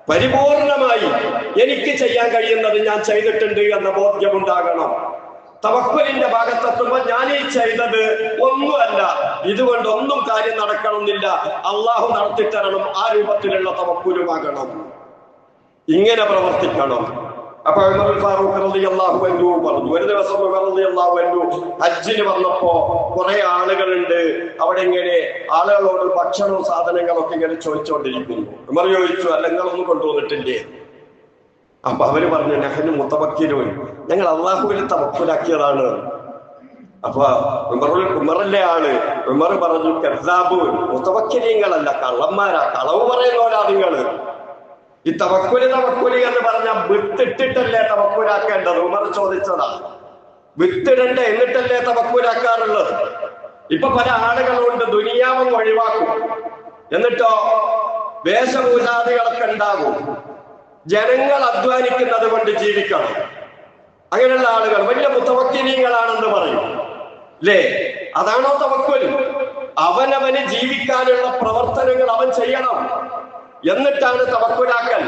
പരിപൂർണമായി എനിക്ക് ചെയ്യാൻ കഴിയുന്നത് ഞാൻ ചെയ്തിട്ടുണ്ട് എന്ന ബോധ്യമുണ്ടാകണം. തവക്കുലിന്റെ ഭാഗത്തെത്തുമ്പോൾ ഞാൻ ഈ ചെയ്തത് ഒന്നുമല്ല, ഇതുകൊണ്ട് ഒന്നും കാര്യം നടക്കണമെന്നില്ല, അള്ളാഹു നടത്തിത്തരണം, ആ രൂപത്തിലുള്ള തവക്കുലുമാകണം. ഇങ്ങനെ പ്രവർത്തിക്കണം. അപ്പൊ ഉമർ ഫാറൂഖ് റളിയല്ലാഹു അൻഹു പറഞ്ഞു, ഒരു ദിവസം ഉമർ റളിയല്ലാഹു അൻഹു ഹജ്ജിന് വന്നപ്പോ കുറെ ആളുകളുണ്ട് അവിടെ. ഇങ്ങനെ ആളുകളോട് ഭക്ഷണവും സാധനങ്ങളൊക്കെ ഇങ്ങനെ ചോദിച്ചുകൊണ്ടിരിക്കുന്നു. ഉമർ ചോദിച്ചു, അല്ല നിങ്ങളൊന്നും കൊണ്ടുവന്നിട്ടില്ലേ? അപ്പൊ അവര് പറഞ്ഞു, നഹ്നു മുതവക്കിലൂൻ, ഞങ്ങൾ അള്ളാഹുവിൽ തവക്കുലാക്കിയതാണ്. അപ്പൊ ഉമറിന്റെ ആള് ഉമർ പറഞ്ഞു, കർസാബ്, മുതവക്കിലീങ്ങളല്ല, കള്ളന്മാരാ, കളവ് പറയുന്നവരാ നിങ്ങള്. ഈ തവക്കുലി എന്ന് പറഞ്ഞ വിത്തിട്ടിട്ടല്ലേ തവക്കുലാക്കേണ്ടത്? ഉമർ ചോദിച്ചതാ. വിത്തിടണ്ടേ, എന്നിട്ടല്ലേ തവക്കുലാക്കാറുള്ളത്? ഇപ്പൊ പല ആളുകളുണ്ട് ദുനിയാവും ഒഴിവാക്കും, എന്നിട്ടോ വേഷഭൂഷാദികളൊക്കെ ഉണ്ടാകും, ജനങ്ങൾ അധ്വാനിക്കുന്നത് കൊണ്ട് ജീവിക്കണം. അങ്ങനെയുള്ള ആളുകൾ വലിയ മുതവക്കിലീങ്ങളാണെന്ന് പറയും അല്ലേ? അതാണോ തവക്കുൽ? അവനവന് ജീവിക്കാനുള്ള പ്രവർത്തനങ്ങൾ അവൻ ചെയ്യണം, എന്നിട്ടാണ് തവക്കുലാക്കൽ.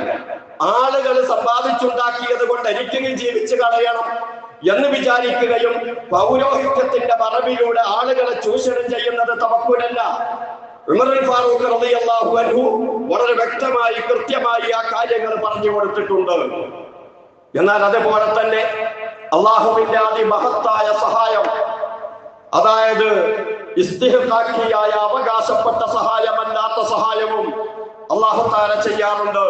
ആളുകൾ സമ്പാദിച്ചുണ്ടാക്കിയത് കൊണ്ട് എനിക്കെങ്കിലും ജീവിച്ചു കളയണം എന്ന് വിചാരിക്കുകയും പൗരോഹിത്യത്തിന്റെ മറവിലൂടെ ആളുകളെ ചൂഷണം ചെയ്യുന്നത് തവക്കുലല്ല. ഉമർ ഫാറൂഖ് റളിയല്ലാഹു അൻഹു വളരെ വ്യക്തമായി കൃത്യമായി ആ കാര്യങ്ങൾ പറഞ്ഞു കൊടുത്തിട്ടുണ്ട്. എന്നാൽ അതുപോലെ തന്നെ അള്ളാഹുവിന്റെ അതിമഹത്തായ സഹായം, അതായത് ഇസ്തിഹ്ഖാഖിയായ അവകാശപ്പെട്ട സഹായമല്ലാത്ത സഹായവും അള്ളാഹു തആല ചെയ്യാറുണ്ട്.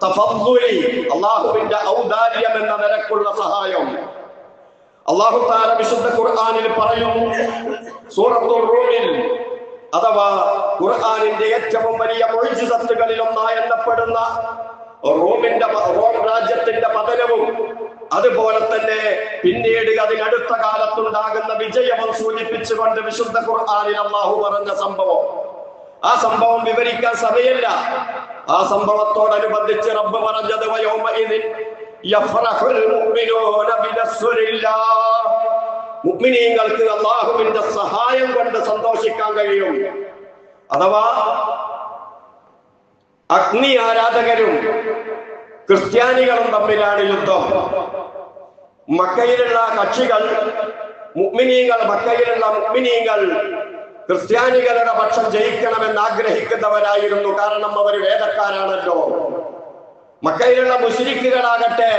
തഫദ്ദുലി, അള്ളാഹുവിന്റെ ഔദാര്യം എന്ന നിലക്കുള്ള സഹായം അള്ളാഹു തആല വിശുദ്ധ ഖുർആനിൽ പറയുന്നു. സൂറത്തുർ റൂമിൽ, അഥവാ ഖുർആനിന്റെ ഏറ്റവും വലിയ മുഅ്ജിസത്തുകളിൽ ഒന്നായി എണ്ണപ്പെടുന്ന റോം രാജ്യത്തിന്റെ പതനവും അതുപോലെ തന്നെ പിന്നീട് അതിനടുത്ത കാലത്തുണ്ടാകുന്ന വിജയവും സൂചിപ്പിച്ചുകൊണ്ട് വിശുദ്ധ ഖുർആനിൽ അല്ലാഹു പറഞ്ഞ സംഭവം, ആ സംഭവം വിവരിക്കാൻ സമയമില്ല. ആ സംഭവത്തോടനുബന്ധിച്ച് റബ്ബ് പറഞ്ഞത്, വയൗമഇദിൻ യഫറഹുൽ മുഅ്മിനൂന ബിനസ്രില്ലാഹ്, മുഅ്മിനീങ്ങൾക്ക് അല്ലാഹുവിന്റെ സഹായം കൊണ്ട് സന്തോഷിക്കാൻ കഴിയും. അഥവാ അഗ്നി ആരാധകരും ക്രിസ്ത്യാനികളും തമ്മിലാണ് യുദ്ധം. മക്കയിലുള്ള കക്ഷികൾ മക്കയിലുള്ള മുഅ്മിനീങ്ങൾ ക്രിസ്ത്യാനികളുടെ പക്ഷം ജയിക്കണമെന്ന് ആഗ്രഹിക്കുന്നവരായിരുന്നു. കാരണം അവർ വേദക്കാരാണല്ലോ. മക്കയിലുള്ള മുശ്രിക്കുകളാകട്ടെ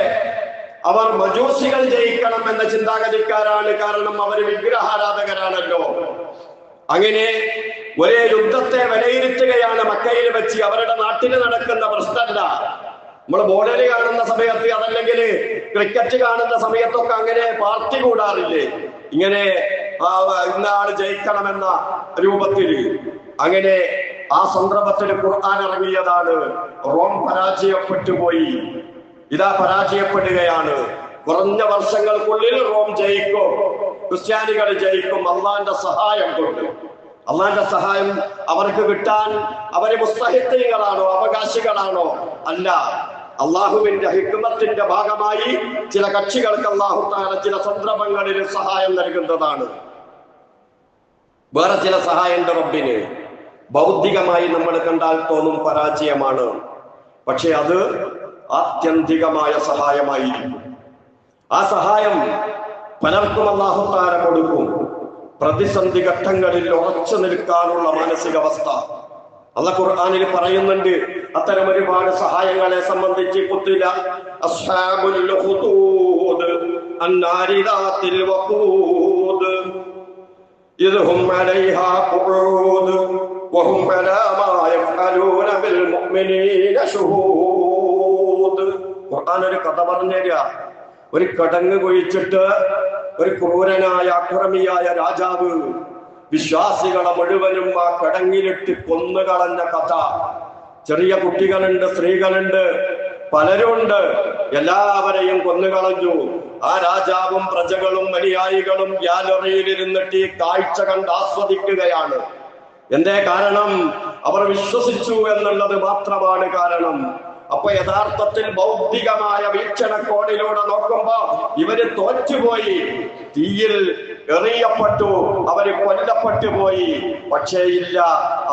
അവർ മജൂസികൾ ജയിക്കണം എന്ന ചിന്താഗതിക്കാരാണ്. കാരണം അവർ വിഗ്രഹാരാധകരാണല്ലോ. അങ്ങനെ ഒരേ യുദ്ധത്തെ വിലയിരുത്തുകയാണ് മക്കയിൽ വെച്ച്. അവരുടെ നാട്ടിൽ നടക്കുന്ന പ്രശ്നമല്ല. നമ്മൾ ബോർഡിൽ കാണുന്ന സമയത്ത്, അതല്ലെങ്കിൽ ക്രിക്കറ്റ് കാണുന്ന സമയത്തൊക്കെ അങ്ങനെ പാർട്ടി കൂടാറില്ലേ? ഇങ്ങനെ ഇന്ന ആള് ജയിക്കണമെന്ന രൂപത്തിൽ. അങ്ങനെ ആ സന്ദർഭത്തിൽ ഖുർആൻ ഇറങ്ങിയതാണ്. റോം പരാജയപ്പെട്ടു പോയി, ഇതാ പരാജയപ്പെടുകയാണ്. കുറഞ്ഞ വർഷങ്ങൾക്കുള്ളിൽ റോം ജയിക്കും, ക്രിസ്ത്യാനികൾ ജയിക്കും, അള്ളാന്റെ സഹായം കൊണ്ട്. അള്ളാന്റെ സഹായം അവർക്ക് കിട്ടാൻ അവര് മുസ്തഹിഖീങ്ങളാണോ, അവകാശികളാണോ? അല്ല. അള്ളാഹുവിന്റെ ഹിക്മത്തിന്റെ ഭാഗമായി ചില കക്ഷികൾക്ക് അള്ളാഹു തആല ചില സന്ദർഭങ്ങളിൽ സഹായം നൽകുന്നതാണ്. വേറെ ചില സഹായം റബ്ബിന് ഭൗതികമായി നമ്മൾ കണ്ടാൽ തോന്നും പരാജയമാണ്, പക്ഷെ അത് ആത്യന്തികമായ സഹായമായിരിക്കും. ആ സഹായം പലർക്കും അല്ലാഹു തആല കൊടുക്കും. പ്രതിസന്ധി ഘട്ടങ്ങളിൽ ഉറച്ചു നിൽക്കാനുള്ള മാനസികാവസ്ഥ അല്ലാഹു ഖുർആനിൽ പറയുന്നുണ്ട്. അത്തരം ഒരുപാട് സഹായങ്ങളെ സംബന്ധിച്ച് ഖുതില അസ്ഹാബുൽ ഖുദൂദ് അന്നാരി ദാത്തിൽ വഖൂദ് ഇദ്ഹും അലൈഹാ ഖുഊദ് വഹും അലാ മാ യഫ്അലൂന ബിൽ മുഅ്മിനീന ശുഹൂദ്. ഖുർആൻ ഒരു കഥ പറഞ്ഞുതരിക. ഒരു കടങ്ങ് കുഴിച്ചിട്ട് ഒരു ക്രൂരനായ അക്രമിയായ രാജാവ് വിശ്വാസികളെ മുഴുവനും ആ കടങ്ങിലിട്ട് കൊന്നുകളഞ്ഞ കഥ. ചെറിയ കുട്ടികളുണ്ട്, സ്ത്രീകളുണ്ട്, പലരുണ്ട്, എല്ലാവരെയും കൊന്നുകളഞ്ഞു. ആ രാജാവും പ്രജകളും അനുയായികളും ഗ്യാലറിയിൽ ഇരുന്നിട്ട് ഈ കാഴ്ച കണ്ട് ആസ്വദിക്കുകയാണ്. എന്തേ കാരണം? അവർ വിശ്വസിച്ചു എന്നുള്ളത് മാത്രമാണ് കാരണം. അപ്പൊ യഥാർത്ഥത്തിൽ ഭൗതികമായ വീക്ഷണക്കോണിലൂടെ നോക്കുമ്പോ ഇവര് തോറ്റുപോയി, തീയിൽ എറിയപ്പെട്ടു, അവര് കൊല്ലപ്പെട്ടു പോയി. പക്ഷേ ഇല്ല,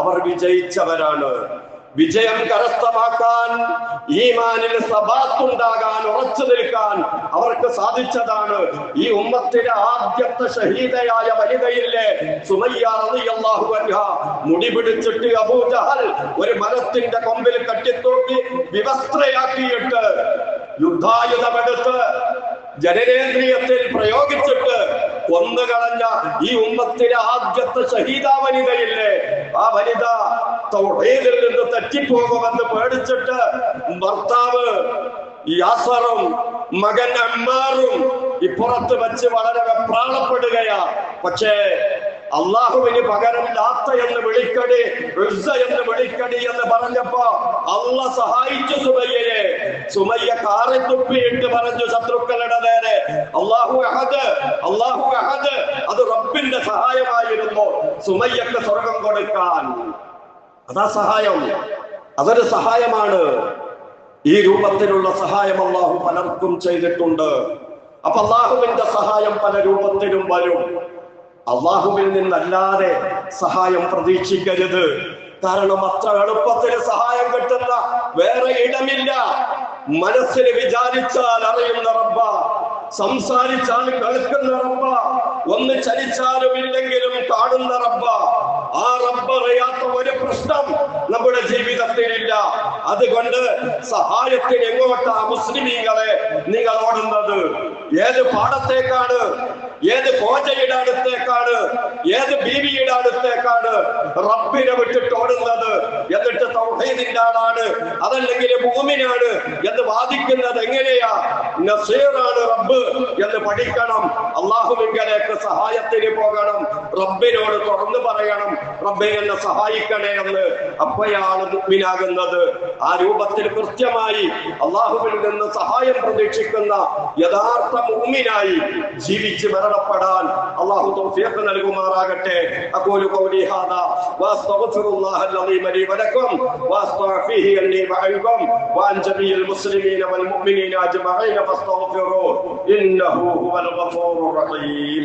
അവർ വിജയിച്ചവരാണ്. വിജയം കരസ്ഥമാക്കാൻ, ഈമാനിൽ സബാത്തുണ്ടാകാൻ, ഉറച്ചു നിൽക്കാൻ അവർക്ക് സാധിച്ചതാണ്. ഈ ഉമ്മത്തിലെ ആദ്യത്തെ ഷഹീദയായ വനിതയില്ലേ സുമയ്യ റളിയല്ലാഹു അൻഹാ, മുടി പിടിച്ചിട്ട് അബൂജഹൽ ഒരു മരത്തിന്റെ കൊമ്പിൽ കെട്ടിത്തൂക്കി വിവസ്ത്രയാക്കിയിട്ട് യുദ്ധായുധമെടുത്ത് ജനനേന്ദ്രിയത്തിൽ പ്രയോഗിച്ചിട്ട് കൊന്നുകളഞ്ഞ ഈ ഉമ്മത്തിലെ ആദ്യത്തെ ഷഹീദ വനിതയില്ലേ, ആ വനിത തൗഹീദിൽ നിന്ന് തെറ്റിപ്പോകുമെന്ന് പേടിച്ചിട്ട് ഭർത്താവ് യാസറും മകൻ അമ്മാറും ഇപ്പുറത്ത് വെച്ച് വളരെ വെപ്രാളപ്പെടുകയാ. പക്ഷേ അള്ളാഹുവിന് പകരം ലാത്ത എന്ന് വിളിക്കടി, ഉസ്സ എന്ന് വിളിക്കടി എന്ന് പറഞ്ഞപ്പോ അള്ളാഹ് സഹായിച്ചു സുമയ്യയെ. സുമയ്യ കാറി തുപ്പിയിട്ട് പറഞ്ഞു ശത്രുക്കളുടെ നേരെ, അല്ലാഹു അഹദ്, അല്ലാഹു അഹദ്. അത് റബ്ബിന്റെ സഹായമായിരുന്നു സുമയ്യക്ക് സ്വർഗം കൊടുക്കാൻ. അതാ സഹായം, അതൊരു സഹായമാണ്. ഈ രൂപത്തിലുള്ള സഹായം അള്ളാഹു പലർക്കും ചെയ്തിട്ടുണ്ട്. അപ്പൊ അള്ളാഹുവിന്റെ സഹായം പല രൂപത്തിലും വരും. അള്ളാഹുവിൽ നിന്നല്ലാതെ സഹായം പ്രതീക്ഷിക്കരുത്. കാരണം അത്ര എളുപ്പത്തിൽ സഹായം കിട്ടുന്ന വേറെ ഇടമില്ല. മനസ്സിൽ വിചാരിച്ചാൽ അറിയുന്ന റബ്ബ, സംസാരിച്ചാൽ കേൾക്കുന്ന റബ്ബ, ഒന്ന് ചലിച്ചാലും ഇല്ലെങ്കിലും കാണുന്ന റബ്ബ. ആ റബ്ബ് അറിയാത്ത ഒരു പ്രശ്നം നമ്മുടെ ജീവിതത്തിലില്ല. അതുകൊണ്ട് സഹായത്തിന് എങ്ങോട്ടാ മുസ്ലിമീങ്ങളെ നിങ്ങൾ ഓടുന്നത്? ഏത് പാടത്തേക്കാണ്? ഏത് കോജയുടെ അടുത്തേക്കാണ്? ഏത് ബീവിയുടെ അടുത്തേക്കാണ് റബ്ബിനെ വിട്ടിട്ട് ഓടുന്നത്? എന്നിട്ട് തൗഹീദിന്റെ ആളാണ്, അതല്ലെങ്കിൽ മുഅ്മിനാണ് എന്ന് വാദിക്കുന്നത് എങ്ങനെയാ? നസീറാണ് റബ്ബ് എന്ന് പഠിക്കണം. അള്ളാഹുവിങ്കലേക്ക് സഹായത്തിന് പോകണം. റബ്ബിനോട് തുറന്നു പറയണം, റബ്ബെ എന്നെ സഹായിക്കണേ എന്ന്. അപ്പോഴാണ് മുഅ്മിനാകുന്നത്. ആ രൂപത്തിൽ കൃത്യമായി അള്ളാഹുവിൽ നിന്ന് സഹായം പ്രതീക്ഷിക്കുന്ന യഥാർത്ഥ മുഅ്മിനായി ജീവിച്ച് മരണപ്പെടാൻ അള്ളാഹു തൗഫീഖ് നൽകുമാറാകട്ടെ. അഖൂലു ഖൗലി ഹാദാ വഅസ്തഗ്ഫിറുല്ലാഹൽ അലീം ലി വലക്കും വഅസ്തഗ്ഫിഹി അന്നി വഅൻകും വഅൻ ജമീഇൽ മുസ്ലിമീന വൽ മുഅ്മിനീന അജ്മഈന ഫസ്തഗ്ഫിറൂഹു ഇന്നഹു ഹുവൽ ഗഫൂറുർ റഹീം.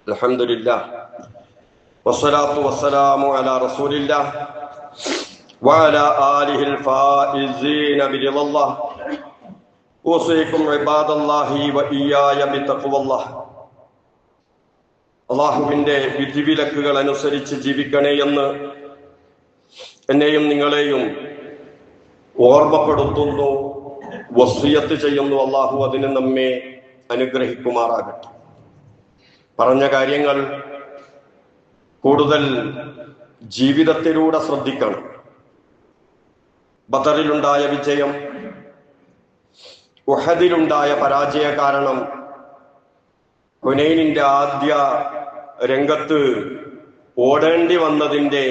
അൽഹംദുലില്ലാഹ് വസ്സലാത്തു വസ്സലാമു അലാ റസൂലില്ലാഹ് വഅലാ ആലിഹിൽ ഫായിസീന ബിറിളല്ലാഹ്. ഊസീകും ഇബാദല്ലാഹി വഇയ്യായ ബിതഖ്വല്ലാഹ്. അല്ലാഹുവിന്റെ വിധിവിലക്കുകൾ അനുസരിച്ച് ജീവിക്കണേ എന്ന് എന്നെയും നിങ്ങളെയും ഓർമ്മപ്പെടുത്തുന്നു, വസിയത്ത് ചെയ്യുന്നു. അല്ലാഹു അതിന് നമ്മെ അനുഗ്രഹിക്കുമാറാകട്ടെ. പറഞ്ഞ കാര്യങ്ങൾ കൂടുതൽ ജീവിതത്തിലൂടെ ശ്രദ്ധിക്കണം. ബദറിലുണ്ടായ വിജയം, ഉഹദിലുണ്ടായ പരാജയ കാരണം, ഹുനൈനിന്റെ ആദ്യ രംഗത്ത് ഓടേണ്ടി വന്നതിന്റെ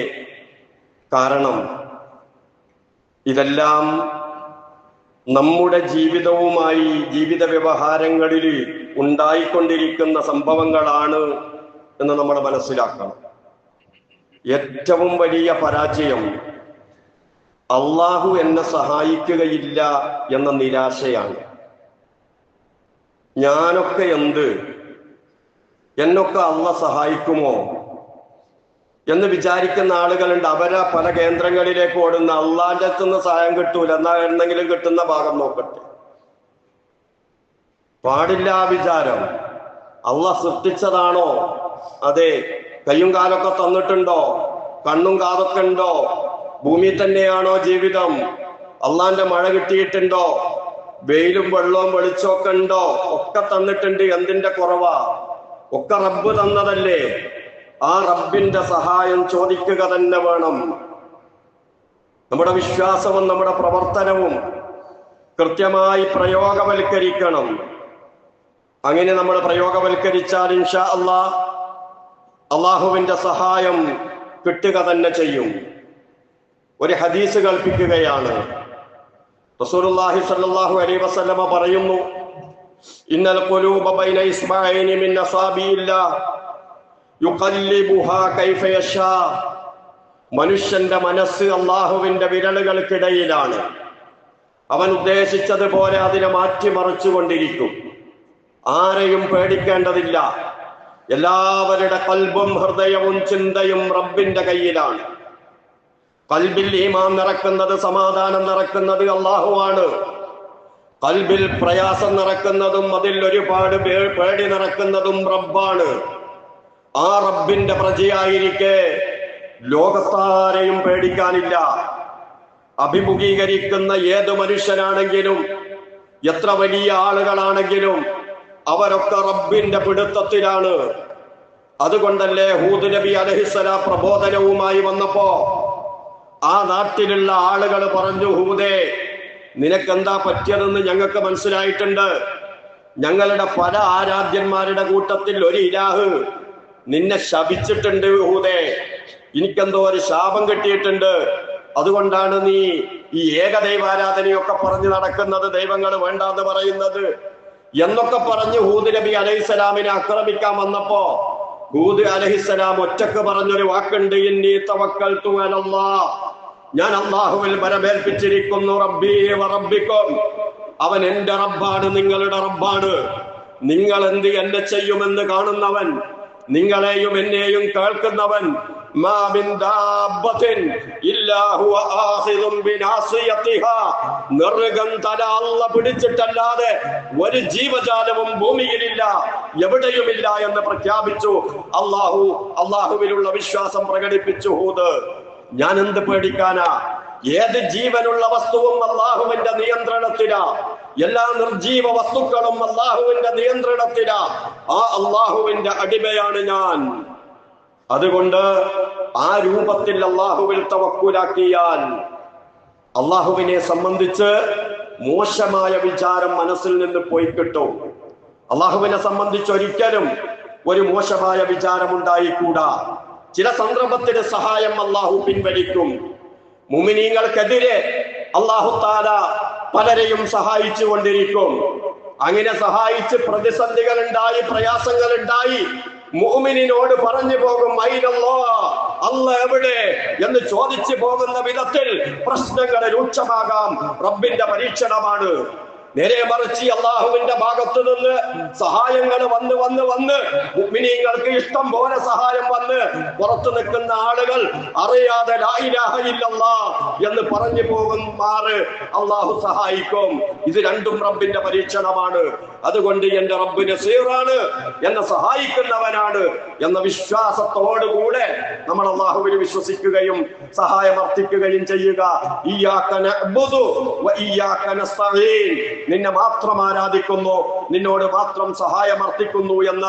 കാരണം, ഇതെല്ലാം നമ്മുടെ ജീവിതവുമായി, ജീവിത വ്യവഹാരങ്ങളിൽ ഉണ്ടായിക്കൊണ്ടിരിക്കുന്ന സംഭവങ്ങളാണ് എന്ന് നമ്മൾ മനസ്സിലാക്കണം. ഏറ്റവും വലിയ പരാജയം അള്ളാഹു എന്നെ സഹായിക്കുകയില്ല എന്ന നിരാശയാണ്. ഞാനൊക്കെ എന്ത്, എന്നൊക്കെ അള്ളാഹ് സഹായിക്കുമോ എന്ന് വിചാരിക്കുന്ന ആളുകളുണ്ട്. അവരെ പല കേന്ദ്രങ്ങളിലേക്ക് ഓടുന്ന, അള്ളാന്റെ അടുത്തുനിന്ന് സഹായം കിട്ടൂല, എന്നാ എന്തെങ്കിലും കിട്ടുന്ന ഭാഗം നോക്കട്ടെ. പാടില്ല വിചാരം. അള്ളാഹ് സൃഷ്ടിച്ചതാണോ? അതെ. കയ്യും കാലൊക്കെ തന്നിട്ടുണ്ടോ? കണ്ണും കാതൊക്കെ ഉണ്ടോ? ഭൂമി തന്നെയാണോ ജീവിതം? അള്ളാന്റെ മഴ കിട്ടിയിട്ടുണ്ടോ? വെയിലും വെള്ളവും വെളിച്ചമൊക്കെ ഉണ്ടോ? ഒക്കെ തന്നിട്ടുണ്ട്. എന്തിന്റെ കുറവാ? ഒക്കെ റബ്ബ് തന്നതല്ലേ. ആ റബ്ബിന്റെ സഹായം ചോദിക്കുക തന്നെ വേണം. നമ്മുടെ വിശ്വാസവും നമ്മുടെ പ്രവർത്തനവും കൃത്യമായി പ്രയോഗവൽക്കരിക്കണം. അങ്ങനെ നമ്മൾ പ്രയോഗവൽക്കരിച്ചാൽ ഇൻഷാ അല്ലാഹ് അള്ളാഹുവിന്റെ സഹായം കിട്ടുക തന്നെ ചെയ്യും. ഒരു ഹദീസ് കൽപ്പിക്കുകയാണ്. റസൂലുള്ളാഹി സ്വല്ലല്ലാഹു അലൈഹി വസല്ലമ പറയുന്നു, ഇന്നൽ ഖുലൂബ ബൈന ഇസ്ബഅൈനി മിൻ അസാബിയില്ലാഹ് യുഖല്ലിബുഹാ കൈഫ യശാ. മനുഷ്യന്റെ മനസ്സ് അള്ളാഹുവിന്റെ വിരലുകൾക്കിടയിലാണ്. അവൻ ഉദ്ദേശിച്ചതുപോലെ അതിനെ മാറ്റിമറിച്ചുകൊണ്ടിരിക്കും. ആരെയും പേടിക്കേണ്ടതില്ല. എല്ലാവരുടെ കൽബും ഹൃദയവും ചിന്തയും റബ്ബിന്റെ കയ്യിലാണ്. കൽബിൽ ഈമാൻ നിറക്കുന്നത്, സമാധാനം നിറക്കുന്നത് അള്ളാഹുവാണ്. കൽബിൽ പ്രയാസം നിറക്കുന്നതും അതിൽ ഒരുപാട് പേടി നിറക്കുന്നതും റബ്ബാണ്. ആ റബ്ബിന്റെ പ്രജയായിരിക്കെ ലോകത്താരെയും പേടിക്കാനില്ല. അഭിമുഖീകരിക്കുന്ന ഏത് മനുഷ്യനാണെങ്കിലും, എത്ര വലിയ ആളുകളാണെങ്കിലും, അവരൊക്കെ റബ്ബിന്റെ പിടുത്തത്തിലാണ്. അതുകൊണ്ടല്ലേ ഹൂദ് നബി അലൈഹിസ്സലാം പ്രബോധനവുമായി വന്നപ്പോ ആ നാട്ടിലുള്ള ആളുകൾ പറഞ്ഞു, ഹൂദേ, നിനക്കെന്താ പറ്റിയതെന്ന് ഞങ്ങൾക്ക് മനസ്സിലായിട്ടുണ്ട്. ഞങ്ങളുടെ പല ആരാധ്യന്മാരുടെ കൂട്ടത്തിൽ ഒരു ഇലാഹ് നിന്നെ ശപിച്ചിട്ടുണ്ട് ഹൂദേ. എനിക്കെന്തോ ഒരു ശാപം കിട്ടിയിട്ടുണ്ട്. അതുകൊണ്ടാണ് നീ ഈ ഏകദൈവാരാധനയൊക്കെ പറഞ്ഞു നടക്കുന്നത്, ദൈവങ്ങൾ വേണ്ടാന്ന് പറയുന്നത് എന്നൊക്കെ പറഞ്ഞ് ഹൂദ് നബി അലൈഹിസ്സലാമിനെ ആക്രമിക്കാൻ വന്നപ്പോ ഹൂദ് അലൈഹിസ്സലാം ഒറ്റക്ക് പറഞ്ഞൊരു വാക്കുണ്ട്, ഇന്നി തവക്കൽതു അലല്ലാഹ്, ഞാൻ അല്ലാഹുവിൽ ബലമേൽപ്പിച്ചിരിക്കുന്നു, റബ്ബി വ റബ്ബിക്കും, അവൻ എന്റെ റബ്ബാണ്, നിങ്ങളുടെ റബ്ബാണ്. നിങ്ങൾ എന്ത് എന്നെ ചെയ്യുമെന്ന് കാണുന്നവൻ, നിങ്ങളെയും എന്നെയും കേൾക്കുന്നവൻ. മാ മിൻ ദാബത്തിൻ ഇല്ലാ ഹുവ ആഖിദുൻ ബിനാസിയതിഹാ, നിർഗം തല അല്ലാഹു പിടിച്ചിട്ടല്ലാതെ ഒരു ജീവജാലവും ഭൂമിയിലില്ല, എവിടെയുമില്ല എന്ന് പ്രഖ്യാപിച്ചു. അല്ലാഹുവിലുള്ള വിശ്വാസം പ്രകടിപ്പിച്ചു ഹൂദ്. ഞാൻ എന്ത് പേടിക്കാനാ? ഏത് ജീവനുള്ള വസ്തുവും അല്ലാഹുവിന്റെ നിയന്ത്രണത്തിലാ. എല്ലാ നിർജീവ വസ്തുക്കളും അല്ലാഹുവിന്റെ നിയന്ത്രണത്തിലാ. ആ അല്ലാഹുവിന്റെ അടിമയാണ് ഞാൻ. അതുകൊണ്ട് ആ രൂപത്തിൽ അല്ലാഹുവിൽ തവക്കുലാക്കിയാൽ അല്ലാഹുവിനെ സംബന്ധിച്ച് മോശമായ വിചാരം മനസ്സിൽ നിന്ന് പോയി കിട്ടും. അല്ലാഹുവിനെ സംബന്ധിച്ച് ഒരിക്കലും ഒരു മോശമായ വിചാരം ഉണ്ടായിക്കൂടാ. ചില സന്ദർഭത്തിന് സഹായം അല്ലാഹു പിൻവലിക്കും. മുഅ്മിനീങ്ങൾക്കെതിരെ അല്ലാഹു തആല പലരെയും സഹായിച്ചു കൊണ്ടിരിക്കും. അങ്ങനെ സഹായിച്ച് പ്രതിസന്ധികൾ ഉണ്ടായി, പ്രയാസങ്ങൾ ഉണ്ടായി, മുഅ്മിനോട് പറഞ്ഞു പോകും, അല്ലാഹ് എവിടെ എന്ന് ചോദിച്ചു പോകുന്ന വിധത്തിൽ പ്രശ്നങ്ങൾ രൂക്ഷമാകാം. റബ്ബിന്റെ പരീക്ഷണമാണ്. നേരെ മറിച്ച് അല്ലാഹുവിന്റെ ഭാഗത്തു നിന്ന് സഹായങ്ങൾ വന്ന് മുഅ്മിനീങ്ങൾക്ക് ഇഷ്ടം പോലെ സഹായം വന്ന് പുറത്തു നിൽക്കുന്ന ആളുകൾ അറിയാതെ ലാ ഇലാഹ ഇല്ലല്ലാഹ് എന്ന് പറഞ്ഞു പോകുമാറ് അല്ലാഹു സഹായിക്കും. ഇത് രണ്ടും റബ്ബിന്റെ പരീക്ഷണമാണ്. അതുകൊണ്ട് എന്റെ റബ്ബ് നസീറാണ്, എന്നെ സഹായിക്കുന്നവനാണ് എന്ന വിശ്വാസത്തോടുകൂടെ നമ്മൾ അല്ലാഹുവിനെ വിശ്വസിക്കുകയും സഹായം അർത്ഥിക്കുകയും ചെയ്യുക. ഇയ്യാക നഅ്ബുദു വ ഇയ്യാക നസ്തഈൻ, നിന്നെ മാത്രം ആരാധിക്കുന്നു, നിന്നോട് മാത്രം സഹായം അർത്ഥിക്കുന്നു എന്ന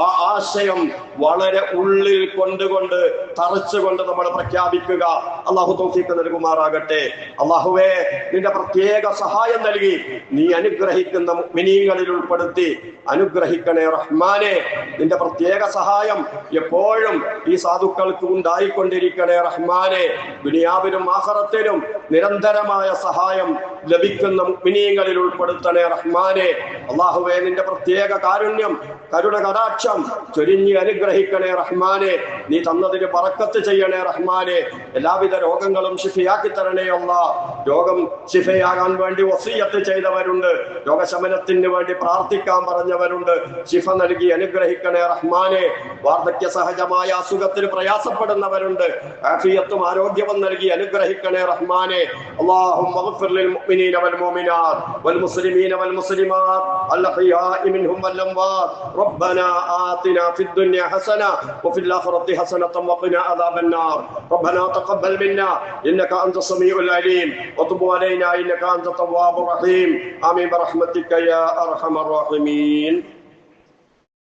ആ ആശയം വളരെ ഉള്ളിൽ കൊണ്ടുകൊണ്ട് തറച്ചുകൊണ്ട് നമ്മൾ പ്രഖ്യാപിക്കുക. അല്ലാഹു തൗഫീഖ് നൽകുമാറാകട്ടെ. അല്ലാഹുവേ, നിന്റെ പ്രത്യേക സഹായം നൽകി നീ അനുഗ്രഹിക്കുന്ന മുഅ്മിനീങ്ങളിൽ ഉൾപ്പെടുത്തി അനുഗ്രഹിക്കണേ റഹ്മാനെ. നിന്റെ പ്രത്യേക സഹായം എപ്പോഴും ഈ സാധുക്കൾക്ക് ഉണ്ടായിക്കൊണ്ടിരിക്കണേ റഹ്മാനെ. ദുനിയാവിലും ആഖിറത്തിലും നിരന്തരമായ സഹായം ലഭിക്കുന്ന മുഅ്മിനീങ്ങളിൽ ഉൾപ്പെടുത്തണേ റഹ്മാനെ. അല്ലാഹുവേ, നിന്റെ പ്രത്യേക കാരുണ്യം, കരുണ കടാക്ഷം ചൊരിഞ്ഞ് അനുഗ്രഹിക്കണേ റഹ്മാനെ. നീ തന്നതിന് ബറക്കത്ത് ചെയ്യണേ റഹ്മാനെ. എല്ലാവിധ രോഗങ്ങളും ശിഫയാക്കി തരണേ അല്ലാഹ്. രോഗം ശിഫയാകാൻ വേണ്ടി വസിയത്ത് ചെയ്തവരുണ്ട്, രോഗശമനത്തിന് വേണ്ടി പ്രാർത്ഥിക്കാൻ പറഞ്ഞവരുണ്ട്. ശിഫ നൽകി അനുഗ്രഹിക്കണേ റഹ്മാനെ. വാർദ്ധക്യ സഹജമായ അസുഖത്തിന് പ്രയാസപ്പെടുന്നവരുണ്ട്, ആഫിയത്തും ആരോഗ്യവും നൽകി അനുഗ്രഹിക്കണേ റഹ്മാനെ. അല്ലാഹുമ്മ ഗ്ഫിർ ലിൽ മുഅ്മിനീന വൽ മുഅ്മിനാത്ത് വൽ മുസ്ലിമീന വൽ മുസ്ലിമാത്ത് അൽ അഹ്യാഇ മിൻഹും വൽ അംവാത്ത്. റബ്ബനാ ആതിനാ ഫിദ് ദുനിയ ഹസന വഫിൽ ആഖിറതി ഹസനതൻ വഖിനാ അദാബൻ നാർ. റബ്ബനാ തഖബ്ബൽ മിന്നാ ഇന്നക അൻത സമീഉൽ അലീം വതുബ് അലൈനാ ഇന്നക അൻത തവ്വാബുർ റഹീം. ആമീൻ ബിറഹ്മതിക യാ അർഹമർ റഹീമീൻ.